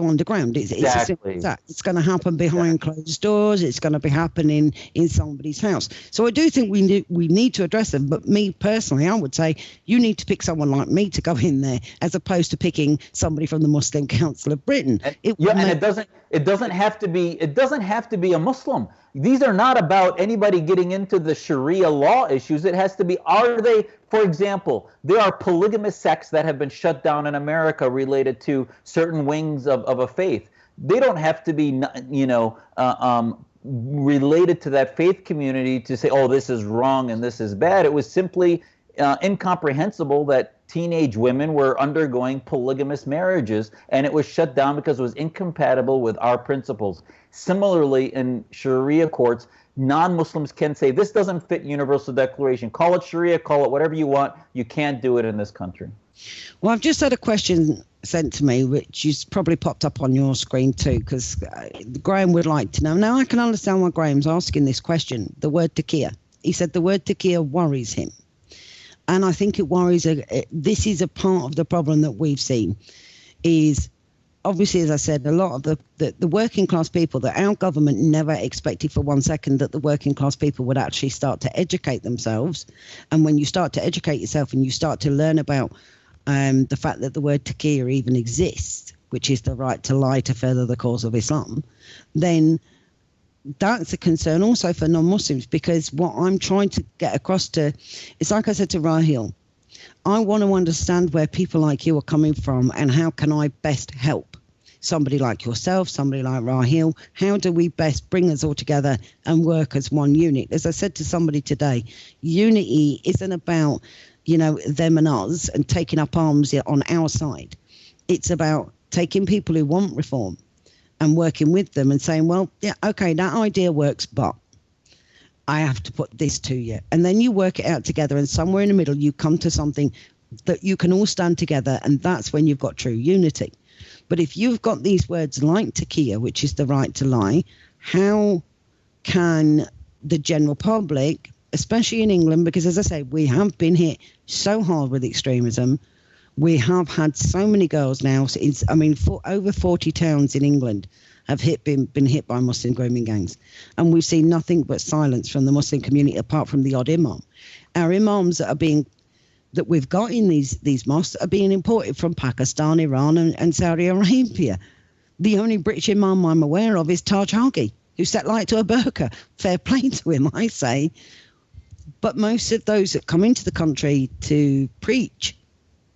underground. It's as simple as that. It's going to happen behind closed doors. It's going to be happening in somebody's house. So I do think we need to address them. But me personally, I would say you need to pick someone like me to go in there, as opposed to picking somebody from the Muslim Council of Britain. And it doesn't have to be a Muslim. These are not about anybody getting into the Sharia law issues. It has to be, for example, there are polygamous sects that have been shut down in America related to certain wings of a faith. They don't have to be, related to that faith community to say, oh, this is wrong and this is bad. It was simply incomprehensible that teenage women were undergoing polygamous marriages, and it was shut down because it was incompatible with our principles. Similarly, in Sharia courts, non-Muslims can say, this doesn't fit Universal Declaration. Call it Sharia, call it whatever you want. You can't do it in this country. Well, I've just had a question sent to me, which is probably popped up on your screen too, because Graham would like to know. Now, I can understand why Graham's asking this question, the word taqiyya. He said the word taqiyya worries him. And I think it worries, this is a part of the problem that we've seen, is obviously, as I said, a lot of the working class people, that our government never expected for 1 second that the working class people would actually start to educate themselves. And when you start to educate yourself and you start to learn about the fact that the word taqiyya even exists, which is the right to lie to further the cause of Islam, then that's a concern also for non-Muslims, because what I'm trying to get across to, it's like I said to Rahil, I want to understand where people like you are coming from and how can I best help somebody like yourself, somebody like Rahil. How do we best bring us all together and work as one unit? As I said to somebody today, unity isn't about, them and us and taking up arms on our side. It's about taking people who want reform and working with them and saying, well, yeah, okay, that idea works, but I have to put this to you. And then you work it out together, and somewhere in the middle you come to something that you can all stand together, and that's when you've got true unity. But if you've got these words like taqiyya, which is the right to lie, how can the general public, especially in England, because as I say, we have been hit so hard with extremism. We have had so many girls now, over 40 towns in England have been hit by Muslim grooming gangs. And we've seen nothing but silence from the Muslim community, apart from the odd imam. Our imams that we've got in these mosques are being imported from Pakistan, Iran and Saudi Arabia. The only British imam I'm aware of is Taj Hagi, who set light to a burqa. Fair play to him, I say. But most of those that come into the country to preach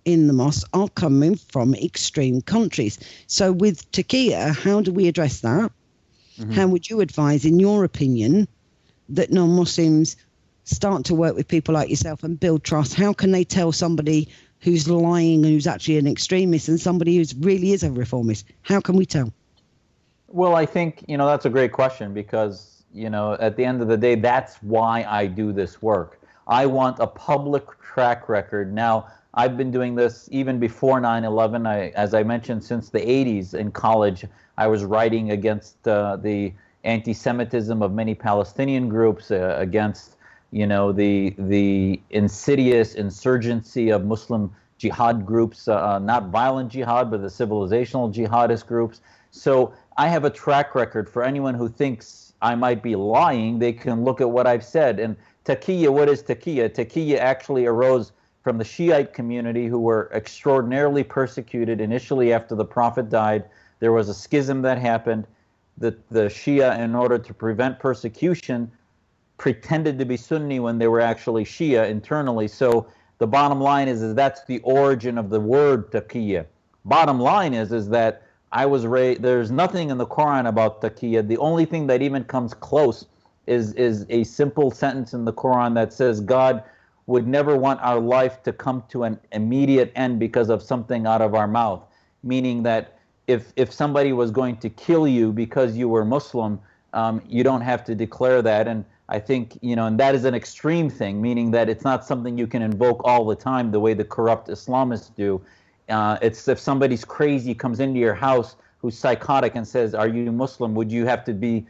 in the mosque are coming from extreme countries. So with taqiyya, how do we address that? Mm-hmm. How would you advise, in your opinion, that non-Muslims start to work with people like yourself and build trust? How can they tell somebody who's lying and who's actually an extremist and somebody who really is a reformist? How can we tell? Well, I think, that's a great question, because, at the end of the day, that's why I do this work. I want a public track record. Now, I've been doing this even before 9/11. As I mentioned, since the 80s in college, I was writing against the anti-Semitism of many Palestinian groups, against, the insidious insurgency of Muslim jihad groups, not violent jihad, but the civilizational jihadist groups. So I have a track record. For anyone who thinks I might be lying, they can look at what I've said. And taqiyya, what is taqiyya? Taqiyya actually arose from the Shiite community, who were extraordinarily persecuted initially after the Prophet died. There was a schism that happened. the Shia, in order to prevent persecution, pretended to be Sunni when they were actually Shia internally. So the bottom line is that's the origin of the word taqiyya. Bottom line is that I was raised, there's nothing in the Quran about taqiyya. The only thing that even comes close is a simple sentence in the Quran that says God would never want our life to come to an immediate end because of something out of our mouth. Meaning that if somebody was going to kill you because you were Muslim, you don't have to declare that. And I think, and that is an extreme thing, meaning that it's not something you can invoke all the time the way the corrupt Islamists do. It's if somebody's crazy, comes into your house who's psychotic and says, "Are you Muslim?" Would you have to be,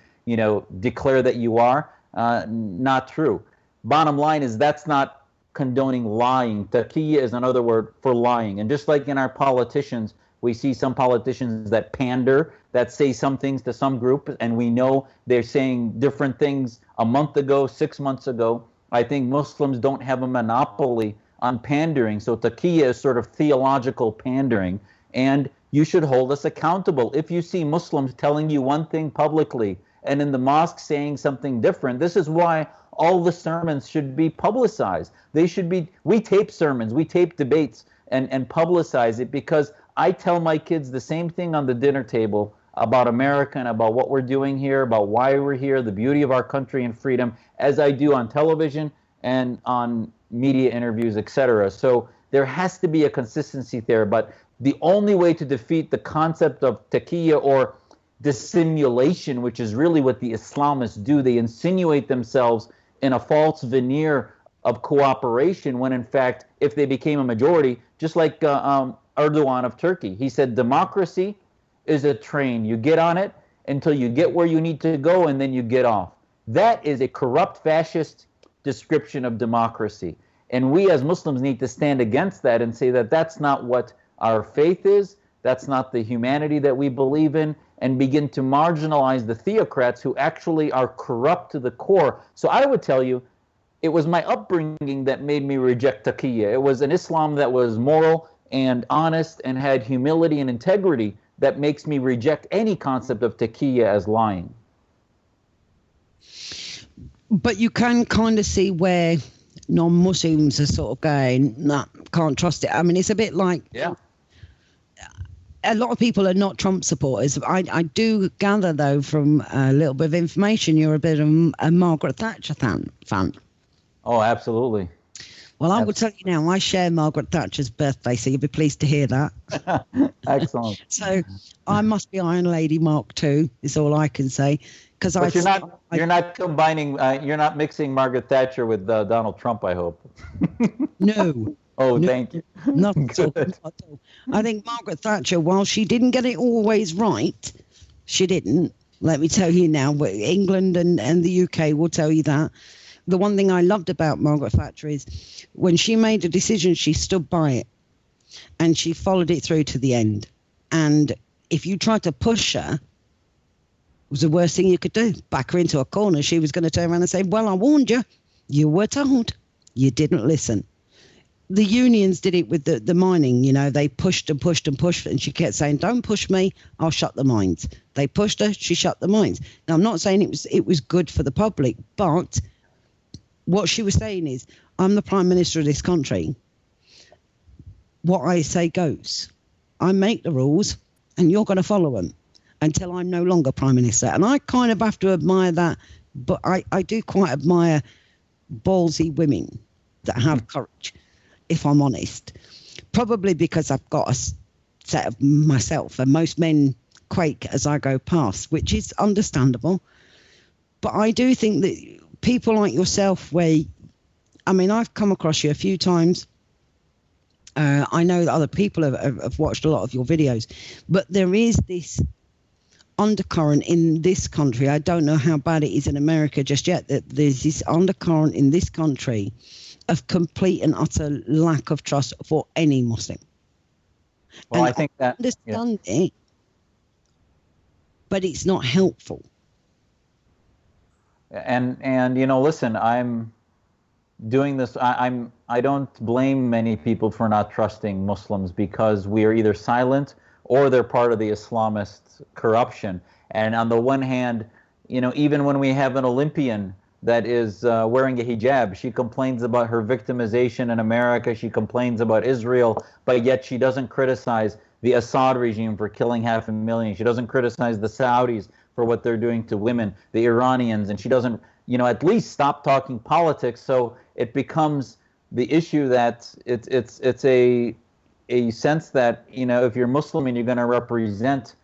declare that you are? Not true. Bottom line is that's not condoning lying. Taqiyya is another word for lying. And just like in our politicians, we see some politicians that pander, that say some things to some group, and we know they're saying different things a month ago, 6 months ago. I think Muslims don't have a monopoly on pandering. So taqiyya is sort of theological pandering, and you should hold us accountable. If you see Muslims telling you one thing publicly and in the mosque saying something different, this is why all the sermons should be publicized. They should be, we tape sermons, we tape debates and publicize it, because I tell my kids the same thing on the dinner table about America and about what we're doing here, about why we're here, the beauty of our country and freedom, as I do on television and on media interviews, etc. So there has to be a consistency there. But the only way to defeat the concept of taqiyya, or dissimulation, which is really what the Islamists do, they insinuate themselves in a false veneer of cooperation, when in fact, if they became a majority, just like Erdogan of Turkey, he said democracy is a train. You get on it until you get where you need to go, and then you get off. That is a corrupt fascist description of democracy. And we as Muslims need to stand against that and say that that's not what our faith is, that's not the humanity that we believe in, and begin to marginalize the theocrats who actually are corrupt to the core. So I would tell you, it was my upbringing that made me reject taqiyya. It was an Islam that was moral and honest and had humility and integrity that makes me reject any concept of taqiyya as lying. But you can kind of see where non-Muslims are sort of going, nah, can't trust it. I mean, it's a bit like, a lot of people are not Trump supporters. I do gather, though, from a little bit of information, you're a bit of a Margaret Thatcher fan. Oh, absolutely. Well, I will tell you now, I share Margaret Thatcher's birthday, so you'll be pleased to hear that. Excellent. So I must be Iron Lady Mark II, is all I can say. But you're not combining, you're not mixing Margaret Thatcher with Donald Trump, I hope. No. Oh, no, thank you. Not at all, not at all. I think Margaret Thatcher, while she didn't get it always right, she didn't. Let me tell you now, England and the UK will tell you that. The one thing I loved about Margaret Thatcher is when she made a decision, she stood by it and she followed it through to the end. And if you tried to push her, it was the worst thing you could do. Back her into a corner. She was going to turn around and say, well, I warned you. You were told. You didn't listen. The unions did it with the mining. They pushed and pushed and pushed. And she kept saying, don't push me. I'll shut the mines. They pushed her. She shut the mines. Now, I'm not saying it was good for the public, but what she was saying is, I'm the Prime Minister of this country. What I say goes. I make the rules and you're going to follow them until I'm no longer Prime Minister. And I kind of have to admire that, but I do quite admire ballsy women that have courage, if I'm honest. Probably because I've got a set of myself, and most men quake as I go past, which is understandable. But I do think that people like yourself, I've come across you a few times. I know that other people have watched a lot of your videos, but there is this undercurrent in this country. I don't know how bad it is in America just yet, that there's this undercurrent in this country of complete and utter lack of trust for any Muslim. Well, and I think that understand it, but it's not helpful. And listen, I'm doing this. I don't blame many people for not trusting Muslims, because we are either silent or they're part of the Islamist corruption. And on the one hand, even when we have an Olympian that is wearing a hijab, she complains about her victimization in America, she complains about Israel, but yet she doesn't criticize the Assad regime for killing 500,000. She doesn't criticize the Saudis for what they're doing to women, the Iranians, and she doesn't, at least stop talking politics. So it becomes the issue that it's a sense that, if you're Muslim and you're going to represent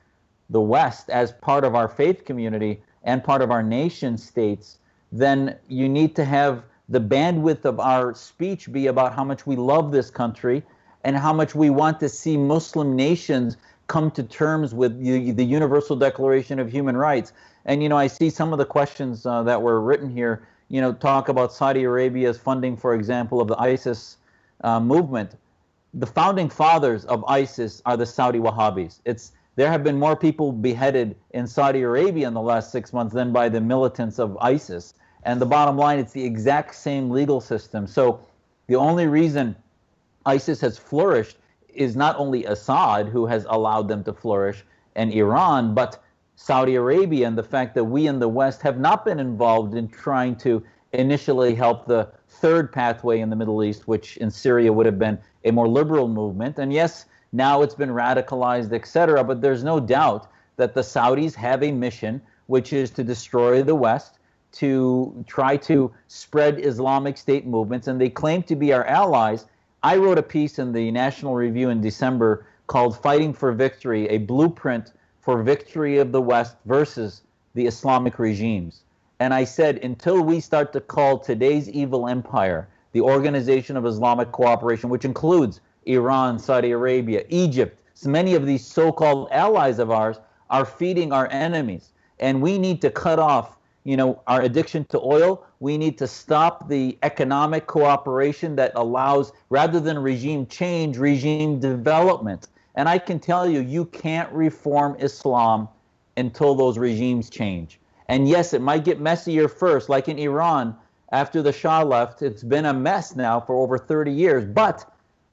the West as part of our faith community and part of our nation states, then you need to have the bandwidth of our speech be about how much we love this country and how much we want to see Muslim nations come to terms with the Universal Declaration of Human Rights. And, I see some of the questions that were written here, talk about Saudi Arabia's funding, for example, of the ISIS movement. The founding fathers of ISIS are the Saudi Wahhabis. There have been more people beheaded in Saudi Arabia in the last 6 months than by the militants of ISIS. And the bottom line, it's the exact same legal system. So the only reason ISIS has flourished is not only Assad, who has allowed them to flourish, and Iran, but Saudi Arabia, and the fact that we in the West have not been involved in trying to initially help the third pathway in the Middle East, which in Syria would have been a more liberal movement. And yes, now it's been radicalized, etc., but there's no doubt that the Saudis have a mission, which is to destroy the West, to try to spread Islamic State movements, and they claim to be our allies. I wrote a piece in the National Review in December called Fighting for Victory, a blueprint for victory of the West versus the Islamic regimes. And I said, until we start to call today's evil empire, the Organization of Islamic Cooperation, which includes Iran, Saudi Arabia, Egypt, so many of these so-called allies of ours are feeding our enemies. And we need to cut off, our addiction to oil. We need to stop the economic cooperation that allows, rather than regime change, regime development. And I can tell you, you can't reform Islam until those regimes change. And yes, it might get messier first, like in Iran, after the Shah left. It's been a mess now for over 30 years. But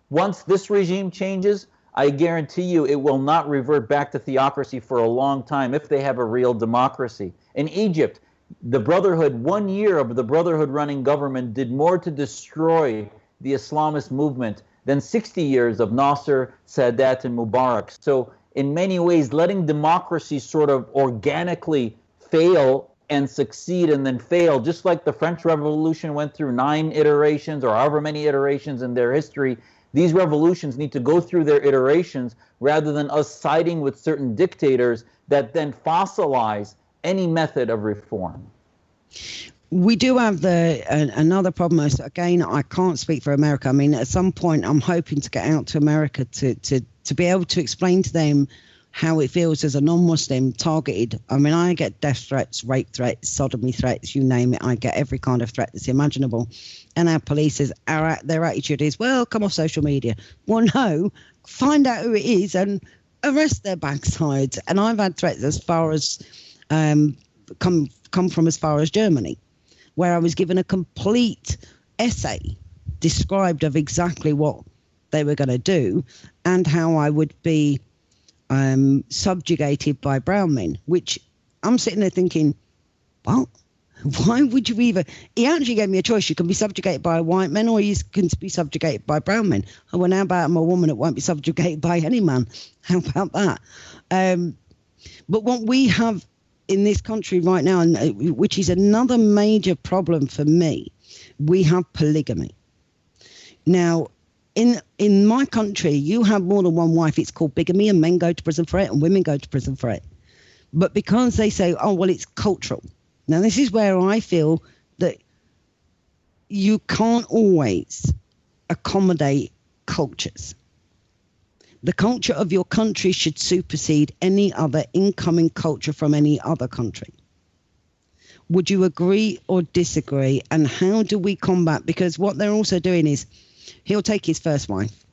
once this regime changes, I guarantee you it will not revert back to theocracy for a long time if they have a real democracy. In Egypt, the Brotherhood, 1 year of the Brotherhood running government did more to destroy the Islamist movement than 60 years of Nasser, Sadat, and Mubarak. So in many ways, letting democracy sort of organically fail and succeed and then fail, just like the French Revolution went through 9 iterations or however many iterations in their history, these revolutions need to go through their iterations rather than us siding with certain dictators that then fossilize any method of reform. We do have another problem. Again, I can't speak for America. I mean, at some point, I'm hoping to get out to America to be able to explain to them how it feels as a non-Muslim targeted. I mean, I get death threats, rape threats, sodomy threats, you name it. I get every kind of threat that's imaginable. And our police, their attitude is, well, come off social media. Well, no, find out who it is and arrest their backsides. And I've had threats as far as come from as far as Germany, where I was given a complete essay described of exactly what they were going to do and how I would be subjugated by brown men, which I'm sitting there thinking, well, why would you even... He actually gave me a choice. You can be subjugated by white men or you can be subjugated by brown men. Oh, well, how about I'm a woman that won't be subjugated by any man? How about that? But what we have in this country right now, which is another major problem for me, we have polygamy. Now, in my country, you have more than one wife. It's called bigamy, and men go to prison for it, and women go to prison for it. But because they say, oh, well, it's cultural. Now, this is where I feel that you can't always accommodate cultures. The culture of your country should supersede any other incoming culture from any other country. Would you agree or disagree? And how do we combat? Because what they're also doing is he'll take his first wife.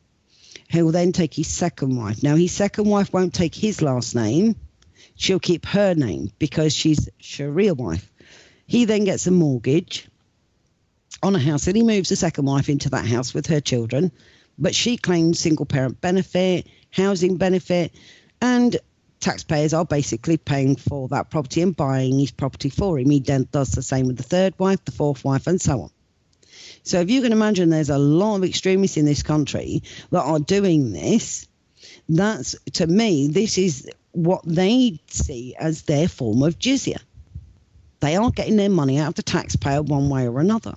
He'll then take his second wife. Now, his second wife won't take his last name. She'll keep her name because she's Sharia wife. He then gets a mortgage on a house and he moves the second wife into that house with her children. But she claims single parent benefit, housing benefit, And taxpayers are basically paying for that property and buying his property for him. He then does the same with the third wife, the fourth wife, and so on. So if you can imagine, there's a lot of extremists in this country that are doing this. That's, to me, this is what they see as their form of jizya. They are getting their money out of the taxpayer one way or another.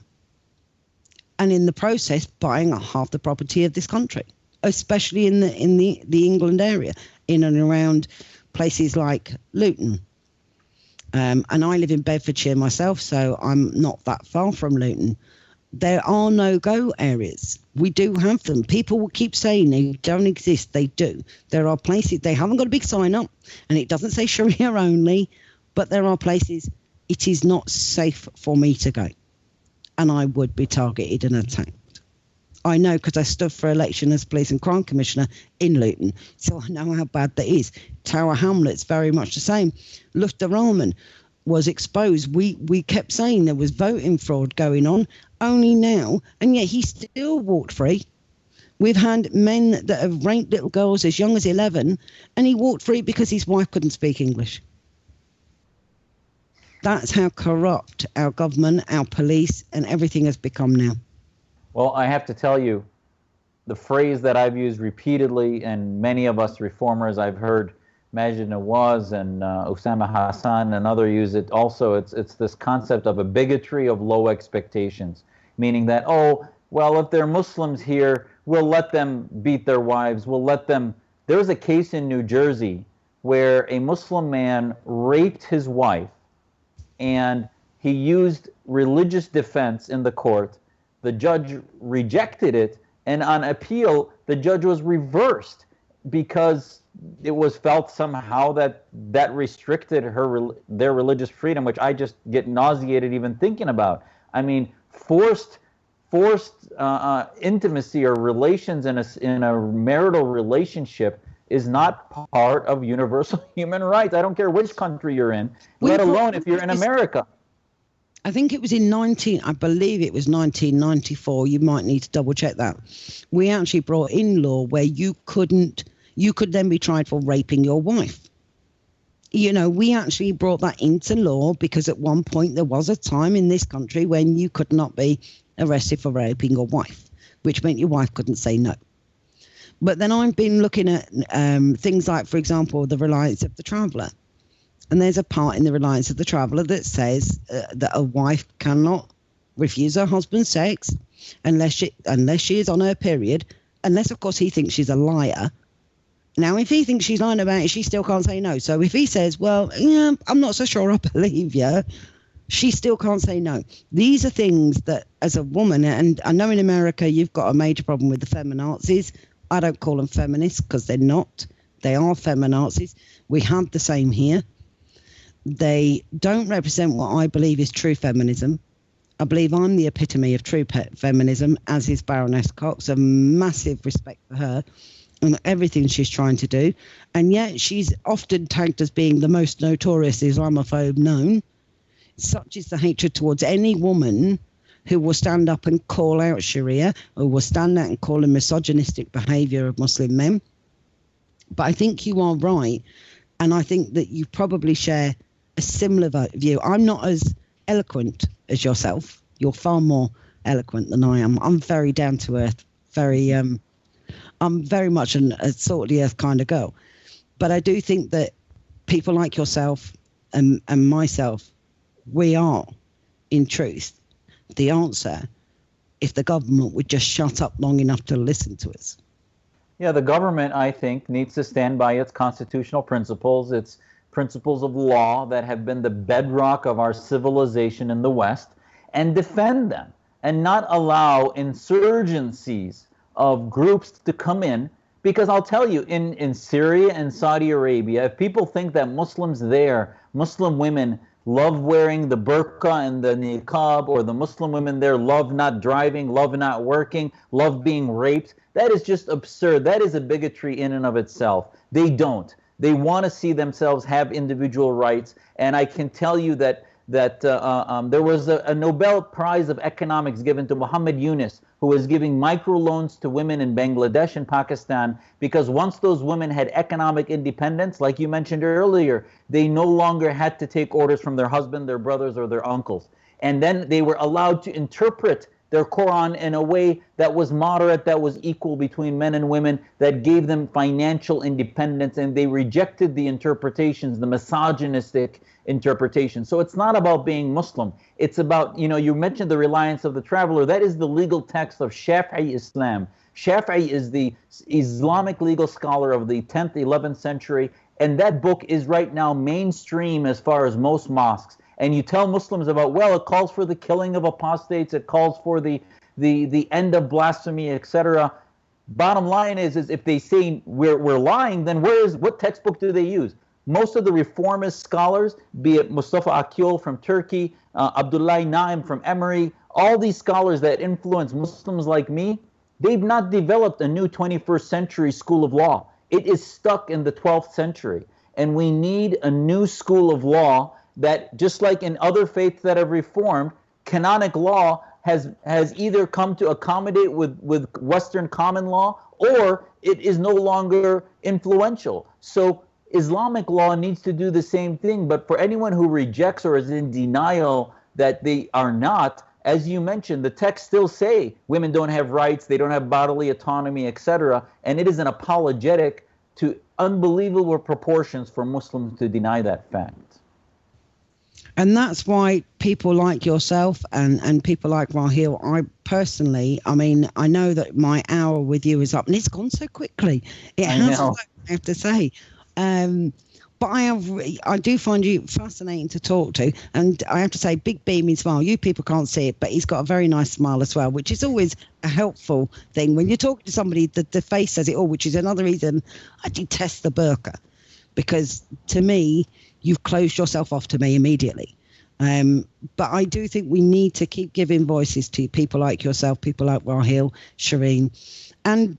And in the process, buying half the property of this country, especially in the England area, in and around places like Luton. And I live in Bedfordshire myself, so I'm not that far from Luton. There are no-go areas. We do have them. People will keep saying they don't exist. They do. There are places, they haven't got a big sign up, and it doesn't say Sharia only, but there are places it is not safe for me to go. And I would be targeted and attacked. I know, because I stood for election as Police and Crime Commissioner in Luton, so I know how bad that is. Tower Hamlets, very much the same. Lufthansa was exposed. We kept saying there was voting fraud going on, only now, and yet he still walked free. We've had men that have raped little girls as young as 11, and he walked free because his wife couldn't speak English. That's how corrupt our government, our police, and everything has become now. Well, I have to tell you, the phrase that I've used repeatedly, and many of us reformers, I've heard Majid Nawaz and Osama Hassan and others use it also. It's this concept of a bigotry of low expectations, meaning that, oh, well, if they're Muslims here, we'll let them beat their wives. We'll let them. There's a case in New Jersey where a Muslim man raped his wife, and he used religious defense in the court. The judge rejected it, and on appeal, the judge was reversed because it was felt somehow that restricted their religious freedom, which I just get nauseated even thinking about. I mean, forced intimacy or relations in a marital relationship is not part of universal human rights. I don't care which country you're in, let alone if you're in America. I think it was I believe it was 1994. You might need to double check that. We actually brought in law where you could then be tried for raping your wife. You know, we actually brought that into law because at one point there was a time in this country when you could not be arrested for raping your wife, which meant your wife couldn't say no. But then I've been looking at things like, for example, the reliance of the traveller. And there's a part in the reliance of the traveller that says that a wife cannot refuse her husband sex unless she is on her period, unless, of course, he thinks she's a liar. Now, if he thinks she's lying about it, she still can't say no. So if he says, well, yeah, I'm not so sure I believe you, she still can't say no. These are things that, as a woman, and I know in America you've got a major problem with the feminazis. I don't call them feminists because they're not. They are feminazis. We have the same here. They don't represent what I believe is true feminism. I believe I'm the epitome of true feminism, as is Baroness Cox. A massive respect for her and everything she's trying to do. And yet she's often tagged as being the most notorious Islamophobe known. Such is the hatred towards any woman who will stand up and call out Sharia, or will stand out and call a misogynistic behaviour of Muslim men. But I think you are right, and I think that you probably share a similar view. I'm not as eloquent as yourself. You're far more eloquent than I am. I'm very down to earth, I'm very much a salt of the earth kind of girl. But I do think that people like yourself and myself, we are, in truth, the answer if the government would just shut up long enough to listen to us. Yeah, the government, I think, needs to stand by its constitutional principles, its principles of law that have been the bedrock of our civilization in the West, and defend them, and not allow insurgencies of groups to come in. Because I'll tell you, in Syria and Saudi Arabia, if people think that Muslims there, Muslim women, love wearing the burqa and the niqab, or the Muslim women there love not driving, love not working, love being raped, that is just absurd. That is a bigotry in and of itself. They don't. They want to see themselves have individual rights. And I can tell you that there was a Nobel Prize of Economics given to Muhammad Yunus who was giving microloans to women in Bangladesh and Pakistan, because once those women had economic independence, like you mentioned earlier, they no longer had to take orders from their husband, their brothers, or their uncles. And then they were allowed to interpret their Quran in a way that was moderate, that was equal between men and women, that gave them financial independence, and they rejected the interpretations, the misogynistic interpretations. So it's not about being Muslim. It's about, you mentioned the reliance of the traveler. That is the legal text of Shafi'i Islam. Shafi'i is the Islamic legal scholar of the 10th, 11th century, and that book is right now mainstream as far as most mosques. And you tell Muslims about, well, it calls for the killing of apostates, it calls for the end of blasphemy, etc. Bottom line is if they say we're lying, then what textbook do they use? Most of the reformist scholars, be it Mustafa Akyol from Turkey, Abdullah Naim from Emory, all these scholars that influence Muslims like me, they've not developed a new 21st century school of law. It is stuck in the 12th century. And we need a new school of law that, just like in other faiths that have reformed, canonic law has either come to accommodate with Western common law, or it is no longer influential. So Islamic law needs to do the same thing, but for anyone who rejects or is in denial that they are not, as you mentioned, the texts still say women don't have rights, they don't have bodily autonomy, etc., and it is an apologetic to unbelievable proportions for Muslims to deny that fact. And that's why people like yourself and people like Raheel, I know that my hour with you is up, and it's gone so quickly. It has, I have to say. But I do find you fascinating to talk to, and I have to say, big beaming smile. You people can't see it, but he's got a very nice smile as well, which is always a helpful thing. When you're talking to somebody, the face says it all, which is another reason I detest the burqa, because to me, you've closed yourself off to me immediately. But I do think we need to keep giving voices to people like yourself, people like Raheel, Shireen, and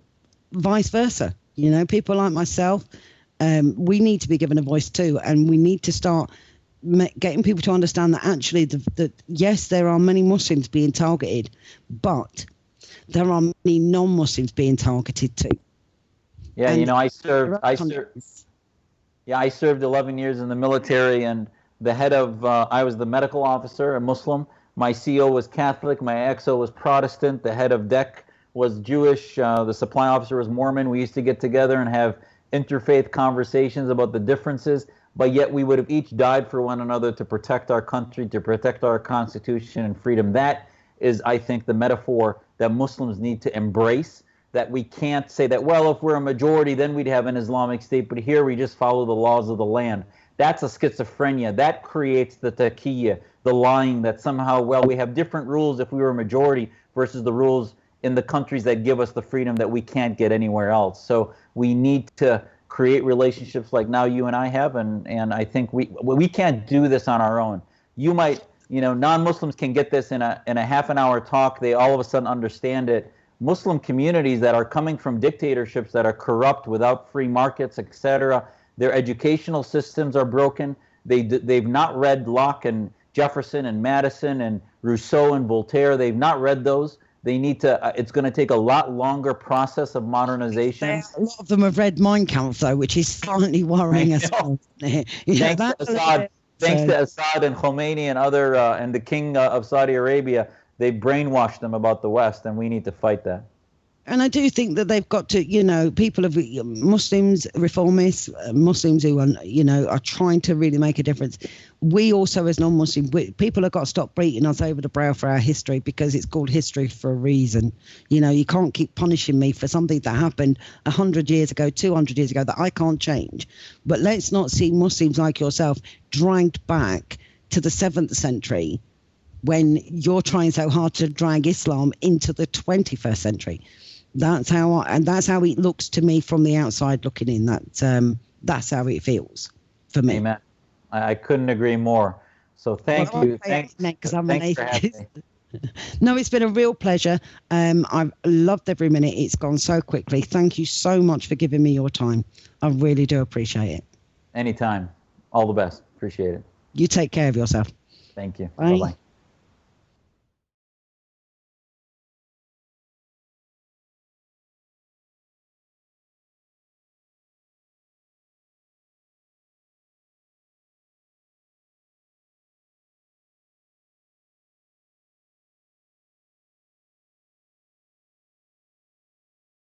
vice versa. People like myself, we need to be given a voice too, and we need to start getting people to understand that actually, yes, there are many Muslims being targeted, but there are many non-Muslims being targeted too. Yeah, and I served 11 years in the military, and the head of, I was the medical officer, a Muslim. My CO was Catholic. My XO was Protestant. The head of DEC was Jewish. The supply officer was Mormon. We used to get together and have interfaith conversations about the differences, but yet we would have each died for one another to protect our country, to protect our Constitution and freedom. That is, I think, the metaphor that Muslims need to embrace, that we can't say that, well, if we're a majority, then we'd have an Islamic state, but here we just follow the laws of the land. That's a schizophrenia. That creates the taqiyya, the lying that somehow, well, we have different rules if we were a majority versus the rules in the countries that give us the freedom that we can't get anywhere else. So we need to create relationships like now you and I have, and I think we can't do this on our own. You might, non-Muslims can get this in a half an hour talk. They all of a sudden understand it. Muslim communities that are coming from dictatorships that are corrupt, without free markets, etc., their educational systems are broken. They've not read Locke and Jefferson and Madison and Rousseau and Voltaire. They've not read those. They need to. It's going to take a lot longer process of modernization. A lot of them have read Mein Kampf, though, which is slightly worrying as well. Thanks to Assad and Khomeini and other and the king of Saudi Arabia, they brainwashed them about the West, and we need to fight that. And I do think that they've got to, people of Muslims, reformists, Muslims who are trying to really make a difference. We also, as non-Muslims, people have got to stop beating us over the brow for our history, because it's called history for a reason. You can't keep punishing me for something that happened 100 years ago, 200 years ago that I can't change. But let's not see Muslims like yourself dragged back to the 7th century when you're trying so hard to drag Islam into the 21st century. That's how it looks to me from the outside looking in. That's how it feels for me. Amen. I couldn't agree more. So thank you. Thanks for having me. No, it's been a real pleasure. I've loved every minute. It's gone so quickly. Thank you so much for giving me your time. I really do appreciate it. Anytime. All the best. Appreciate it. You take care of yourself. Thank you. Bye. Bye-bye.